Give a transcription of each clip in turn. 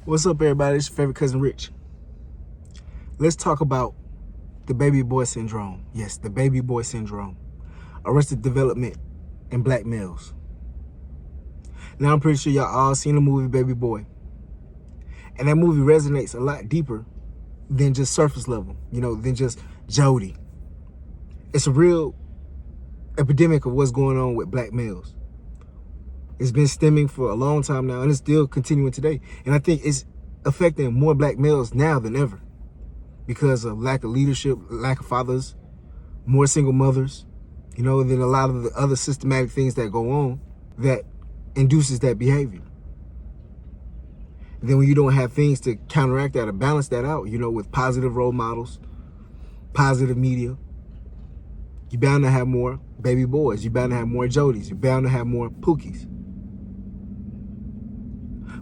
What's up, everybody? It's your favorite cousin, Rich. Let's talk about the baby boy syndrome. Yes, the baby boy syndrome. Arrested Development in black males. Now, I'm pretty sure y'all all seen the movie Baby Boy. And that movie resonates a lot deeper than just surface level, than just Jody. It's a real epidemic of what's going on with black males. It's been stemming for a long time now, and it's still continuing today. And I think it's affecting more black males now than ever because of lack of leadership, lack of fathers, more single mothers, than a lot of the other systematic things that go on that induces that behavior. And then when you don't have things to counteract that or balance that out, with positive role models, positive media, you're bound to have more baby boys. You're bound to have more Jodies. You're bound to have more Pookies.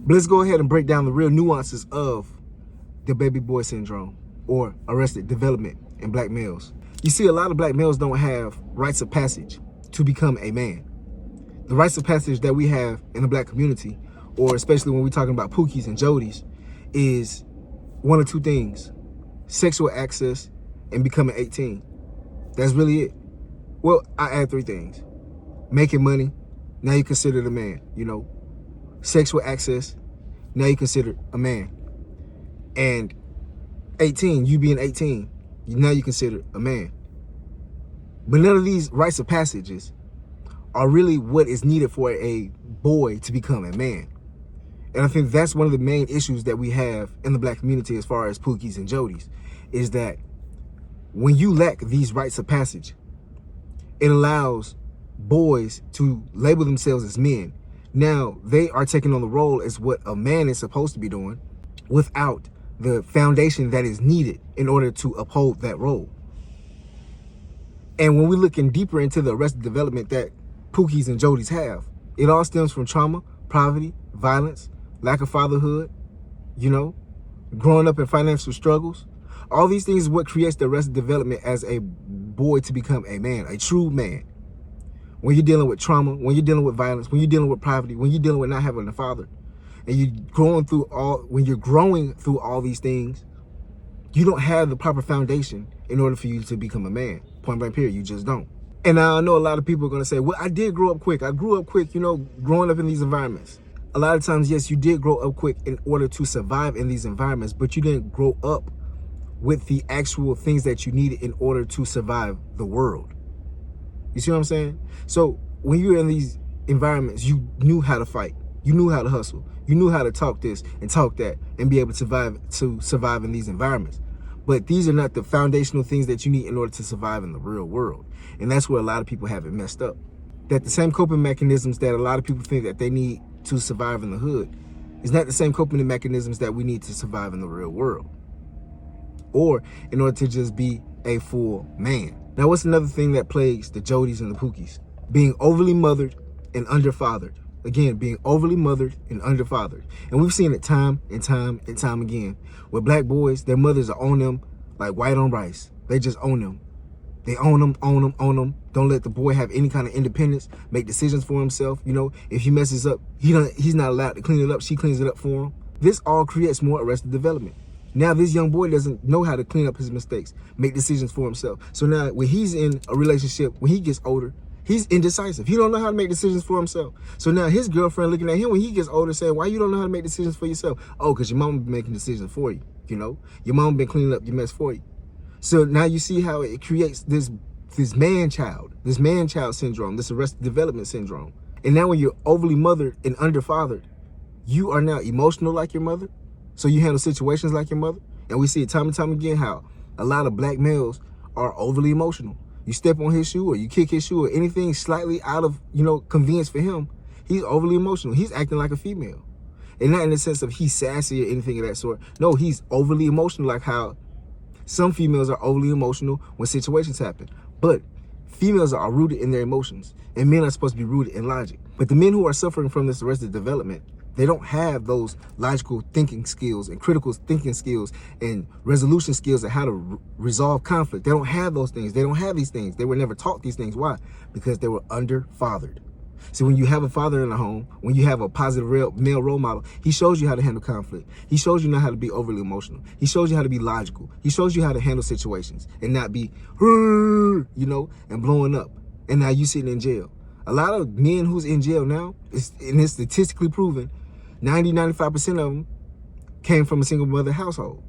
But let's go ahead and break down the real nuances of the baby boy syndrome or arrested development in black males. You see, a lot of black males don't have rites of passage to become a man. The rites of passage that we have in the black community, or especially when we're talking about Pookies and Jodies, is one of two things: sexual access and becoming 18. That's really it. Well, I add three things: making money, now you considered a man, sexual access, now you considered a man. And 18, you being 18, now you consider a man. But none of these rites of passages are really what is needed for a boy to become a man. And I think that's one of the main issues that we have in the black community as far as Pookies and Jodies, is that when you lack these rites of passage, it allows boys to label themselves as men. Now, they are taking on the role as what a man is supposed to be doing without the foundation that is needed in order to uphold that role. And when we're looking deeper into the arrested development that Pookies and Jodies have, it all stems from trauma, poverty, violence, lack of fatherhood, growing up in financial struggles. All these things is what creates the arrested development as a boy to become a man, a true man. When you're dealing with trauma, when you're dealing with violence, when you're dealing with poverty, when you're dealing with not having a father, and when you're growing through all these things, you don't have the proper foundation in order for you to become a man. Point blank period, you just don't. And now I know a lot of people are going to say, well, I did grow up quick. I grew up quick, growing up in these environments. A lot of times, yes, you did grow up quick in order to survive in these environments, but you didn't grow up with the actual things that you needed in order to survive the world. You see what I'm saying? So when you were in these environments, you knew how to fight. You knew how to hustle. You knew how to talk this and talk that and be able to survive in these environments. But these are not the foundational things that you need in order to survive in the real world. And that's where a lot of people have it messed up. That the same coping mechanisms that a lot of people think that they need to survive in the hood is not the same coping mechanisms that we need to survive in the real world, or in order to just be a full man. Now, what's another thing that plagues the Jodies and the Pookies? Being overly mothered and underfathered. Again, being overly mothered and underfathered. And we've seen it time and time and time again. With black boys, their mothers are on them like white on rice. They just own them. They own them, own them, own them. Don't let the boy have any kind of independence, make decisions for himself. If he messes up, he's not allowed to clean it up. She cleans it up for him. This all creates more arrested development. Now this young boy doesn't know how to clean up his mistakes, make decisions for himself. So now when he's in a relationship, when he gets older, he's indecisive. He don't know how to make decisions for himself. So now his girlfriend looking at him when he gets older saying, why you don't know how to make decisions for yourself? Oh, because your mama been making decisions for you, Your mama been cleaning up your mess for you. So now you see how it creates this man-child syndrome, this arrested development syndrome. And now when you're overly mothered and underfathered, you are now emotional like your mother. So you handle situations like your mother. And we see it time and time again how a lot of black males are overly emotional. You step on his shoe or you kick his shoe or anything slightly out of, convenience for him, he's overly emotional. He's acting like a female. And not in the sense of he's sassy or anything of that sort. No, he's overly emotional, like how some females are overly emotional when situations happen. But females are rooted in their emotions, and men are supposed to be rooted in logic. But the men who are suffering from this arrested development, they don't have those logical thinking skills and critical thinking skills and resolution skills and how to resolve conflict. They don't have those things. They don't have these things. They were never taught these things. Why? Because they were underfathered. See, when you have a father in the home, when you have a positive male role model, he shows you how to handle conflict. He shows you not how to be overly emotional. He shows you how to be logical. He shows you how to handle situations and not be, you know, and blowing up. And now you sitting in jail. A lot of men who's in jail now, and it's statistically proven, 95% of them came from a single mother household.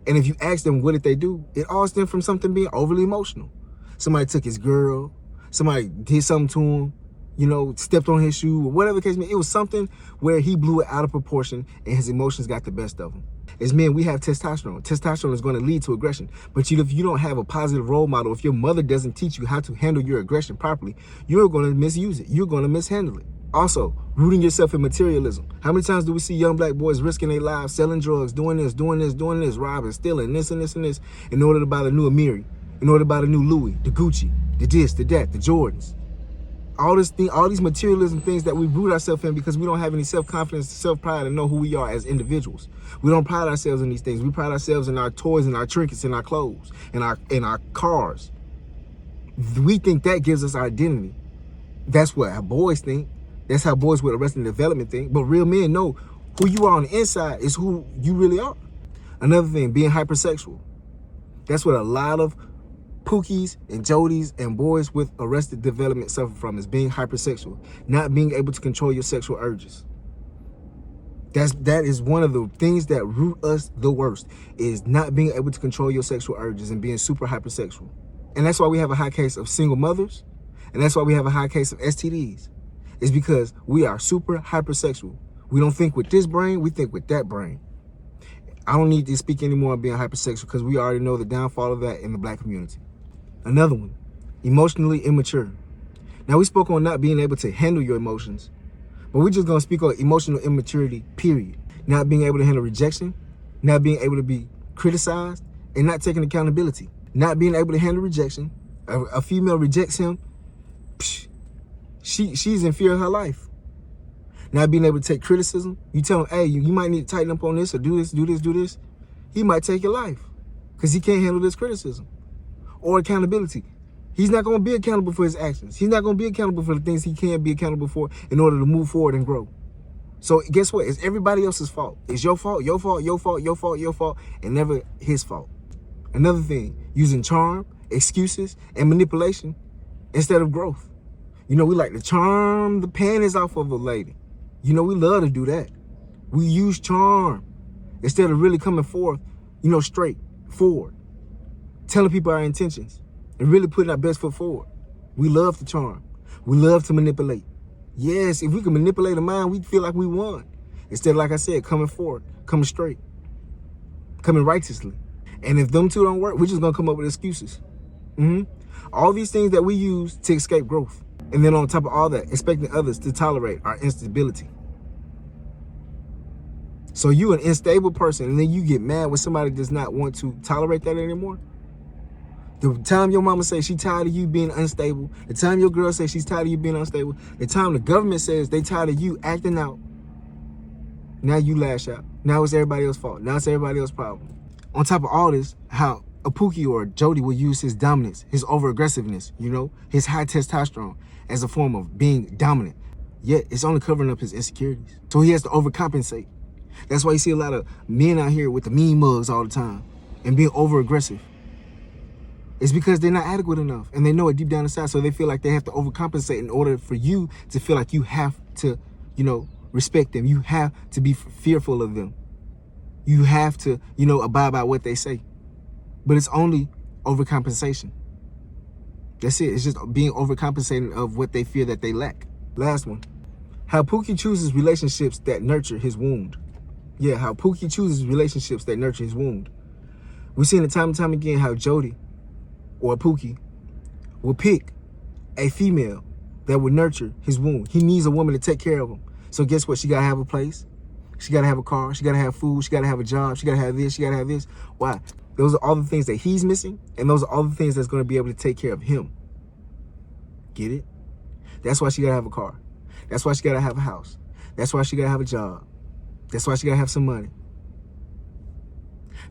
And if you ask them what did they do, it all stemmed from something being overly emotional. Somebody took his girl, somebody did something to him, you know, stepped on his shoe, or whatever the case may be. It was something where he blew it out of proportion and his emotions got the best of him. As men, we have testosterone. Testosterone is going to lead to aggression. But if you don't have a positive role model, if your mother doesn't teach you how to handle your aggression properly, you're going to misuse it. You're going to mishandle it. Also, rooting yourself in materialism. How many times do we see young black boys risking their lives, selling drugs, doing this, robbing, stealing, this and this and this, in order to buy the new Amiri, in order to buy the new Louis, the Gucci, the this, the that, the Jordans. All these materialism things that we root ourselves in because we don't have any self-confidence, self-pride to know who we are as individuals. We don't pride ourselves in these things. We pride ourselves in our toys and our trinkets and our clothes and our cars. We think that gives us our identity. That's what our boys think. That's how boys with Arrested Development think. But real men know who you are on the inside is who you really are. Another thing, being hypersexual. That's what a lot of Pookies and Jodies and boys with Arrested Development suffer from, is being hypersexual, not being able to control your sexual urges. That is one of the things that root us the worst, is not being able to control your sexual urges and being super hypersexual. And that's why we have a high case of single mothers, and that's why we have a high case of STDs. It's because we are super hypersexual. We don't think with this brain, we think with that brain. I don't need to speak anymore on being hypersexual because we already know the downfall of that in the black community. Another one, emotionally immature. Now, we spoke on not being able to handle your emotions, but we're just going to speak on emotional immaturity, period. Not being able to handle rejection, not being able to be criticized, and not taking accountability. Not being able to handle rejection. A female rejects him, she's in fear of her life. Not being able to take criticism. You tell him, hey, you might need to tighten up on this or do this. He might take your life because he can't handle this criticism. Or accountability. He's not going to be accountable for his actions. He's not going to be accountable for the things he can be accountable for in order to move forward and grow. So guess what? It's everybody else's fault. It's your fault, and never his fault. Another thing, using charm, excuses, and manipulation instead of growth. You know, we like to charm the panties off of a lady. You know, we love to do that. We use charm instead of really coming forth, you know, straight forward. Telling people our intentions and really putting our best foot forward. We love to charm. We love to manipulate. Yes, if we can manipulate a mind, we feel like we won. Instead of, like I said, coming forward, coming straight, coming righteously. And if them two don't work, we're just going to come up with excuses. All these things that we use to escape growth. And then on top of all that, expecting others to tolerate our instability. So you an unstable person, and then you get mad when somebody does not want to tolerate that anymore. The time your mama says she tired of you being unstable, the time your girl says she's tired of you being unstable, the time the government says they tired of you acting out, now you lash out. Now it's everybody else's fault. Now it's everybody else's problem. On top of all this, how a Pookie or a Jody will use his dominance, his over-aggressiveness, you know, his high testosterone as a form of being dominant. Yet it's only covering up his insecurities. So he has to overcompensate. That's why you see a lot of men out here with the mean mugs all the time and being over-aggressive. It's because they're not adequate enough, and they know it deep down inside, so they feel like they have to overcompensate in order for you to feel like you have to, you know, respect them. You have to be fearful of them. You have to, you know, abide by what they say. But it's only overcompensation. That's it. It's just being overcompensating of what they fear that they lack. Last one. How Pookie chooses relationships that nurture his wound. Yeah, how Pookie chooses relationships that nurture his wound. We've seen it time and time again how Jody or Pookie will pick a female that will nurture his wound. He needs a woman to take care of him. So guess what? She got to have a place. She got to have a car. She got to have food. She got to have a job. She got to have this. She got to have this. Why? Those are all the things that he's missing, and those are all the things that's going to be able to take care of him. Get it? That's why she got to have a car. That's why she got to have a house. That's why she got to have a job. That's why she got to have some money.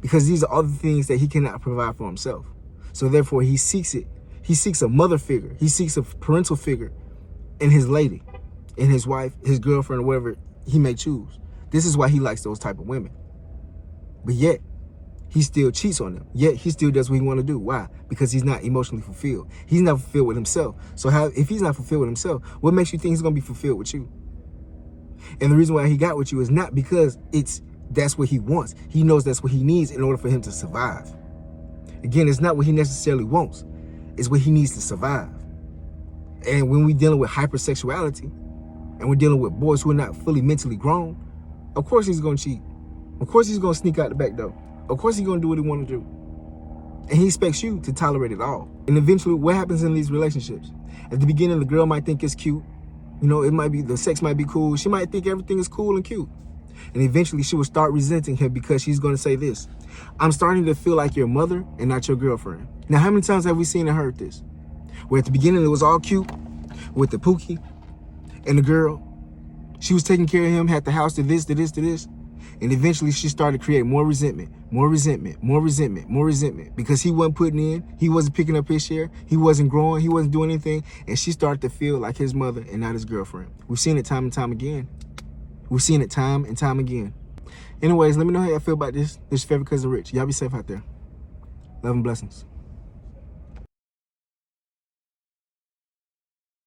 Because these are all the things that he cannot provide for himself. So therefore, he seeks it. He seeks a mother figure. He seeks a parental figure in his lady, in his wife, his girlfriend, or whatever he may choose. This is why he likes those type of women. But yet, he still cheats on them. Yet, he still does what he want to do. Why? Because he's not emotionally fulfilled. He's not fulfilled with himself. So if he's not fulfilled with himself, what makes you think he's going to be fulfilled with you? And the reason why he got with you is not because that's what he wants. He knows that's what he needs in order for him to survive. Again, it's not what he necessarily wants. It's what he needs to survive. And when we're dealing with hypersexuality, and we're dealing with boys who are not fully mentally grown, of course he's going to cheat. Of course he's going to sneak out the back door. Of course he's going to do what he want to do. And he expects you to tolerate it all. And eventually, what happens in these relationships? At the beginning, the girl might think it's cute. You know, the sex might be cool. She might think everything is cool and cute. And eventually she will start resenting him because she's going to say this: I'm starting to feel like your mother and not your girlfriend. Now, how many times have we seen and heard this? Where at the beginning it was all cute with the Pookie and the girl. She was taking care of him, had the house to this, to this, to this. And eventually she started to create more resentment, more resentment, more resentment, more resentment, because he wasn't putting in, he wasn't picking up his share, he wasn't growing, he wasn't doing anything. And she started to feel like his mother and not his girlfriend. We've seen it time and time again. We've seen it time and time again. Anyways, let me know how y'all feel about this. This is your favorite cousin Rich. Y'all be safe out there. Love and blessings.